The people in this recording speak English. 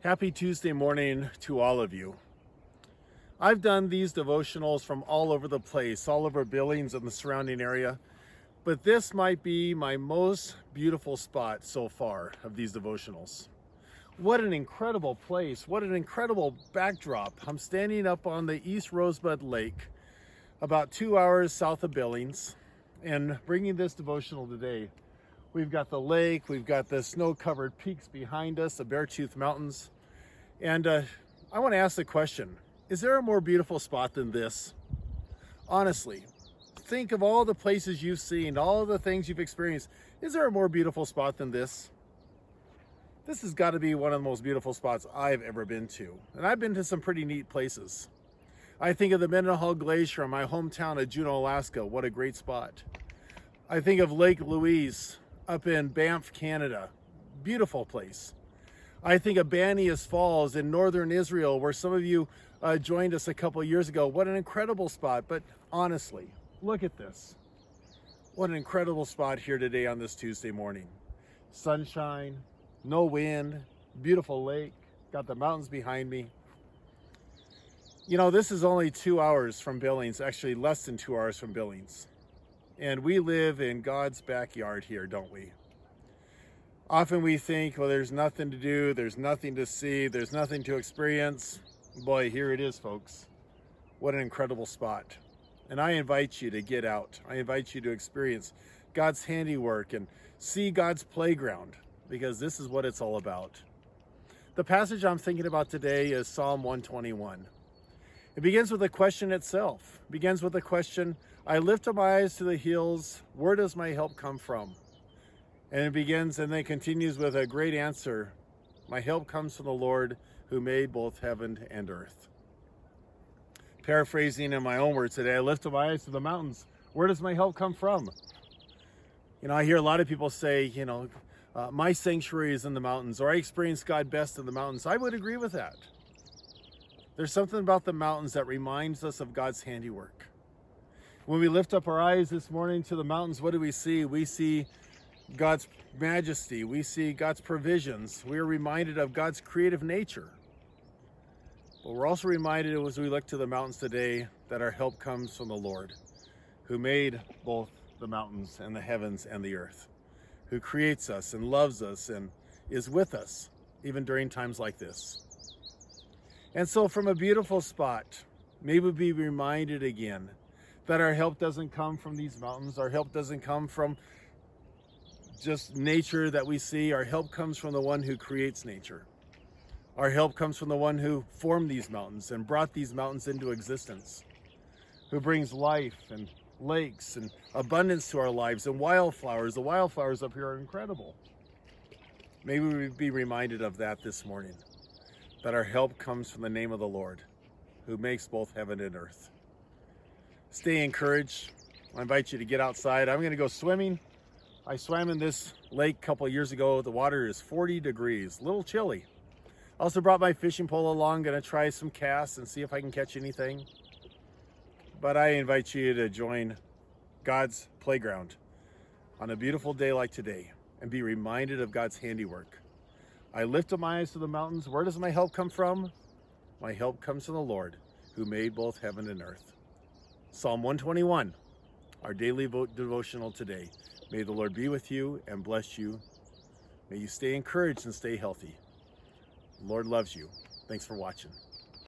Happy Tuesday morning to all of you. I've done these devotionals from all over the place, all over Billings and the surrounding area, but this might be my most beautiful spot so far of these devotionals. What an incredible place, what an incredible backdrop. I'm standing up on the East Rosebud Lake, about 2 hours south of Billings, and bringing this devotional today. We've got the lake, we've got the snow-covered peaks behind us, the Beartooth Mountains. And I want to ask the question, is there a more beautiful spot than this? Honestly, think of all the places you've seen, all the things you've experienced. Is there a more beautiful spot than this? This has got to be one of the most beautiful spots I've ever been to. And I've been to some pretty neat places. I think of the Mendenhall Glacier in my hometown of Juneau, Alaska. What a great spot. I think of Lake Louise up in Banff, Canada. Beautiful place. I think of Banias Falls in northern Israel, where some of you joined us a couple years ago. What an incredible spot. But honestly, look at this. What an incredible spot here today on this Tuesday morning. Sunshine, no wind, beautiful lake, got the mountains behind me. You know, this is only 2 hours from Billings, actually less than 2 hours from Billings. And we live in God's backyard here, don't we? Often we think, well, there's nothing to do, there's nothing to see, there's nothing to experience. Boy, here it is, folks. What an incredible spot. And I invite you to get out. I invite you to experience God's handiwork and see God's playground, because this is what it's all about. The passage I'm thinking about today is Psalm 121. It begins with a question itself. It begins with the question, I lift up my eyes to the hills, where does my help come from? And it begins and then continues with a great answer. My help comes from the Lord who made both heaven and earth. Paraphrasing in my own words today, I lift up my eyes to the mountains. Where does my help come from? You know, I hear a lot of people say, my sanctuary is in the mountains, or I experience God best in the mountains. I would agree with that. There's something about the mountains that reminds us of God's handiwork. When we lift up our eyes this morning to the mountains, what do we see? We see God's majesty. We see God's provisions. We are reminded of God's creative nature. But we're also reminded as we look to the mountains today that our help comes from the Lord, who made both the mountains and the heavens and the earth, who creates us and loves us and is with us even during times like this. And so from a beautiful spot, may we be reminded again that our help doesn't come from these mountains. Our help doesn't come from just nature that we see. Our help comes from the one who creates nature. Our help comes from the one who formed these mountains and brought these mountains into existence, who brings life and lakes and abundance to our lives and wildflowers. The wildflowers up here are incredible. May we be reminded of that this morning, that our help comes from the name of the Lord, who makes both heaven and earth. Stay encouraged. I invite you to get outside. I'm going to go swimming. I swam in this lake a couple of years ago. The water is 40 degrees, a little chilly. I also brought my fishing pole along, going to try some casts and see if I can catch anything. But I invite you to join God's playground on a beautiful day like today and be reminded of God's handiwork. I lift up my eyes to the mountains. Where does my help come from? My help comes from the Lord, who made both heaven and earth. Psalm 121, our daily devotional today. May the Lord be with you and bless you. May you stay encouraged and stay healthy. The Lord loves you. Thanks for watching.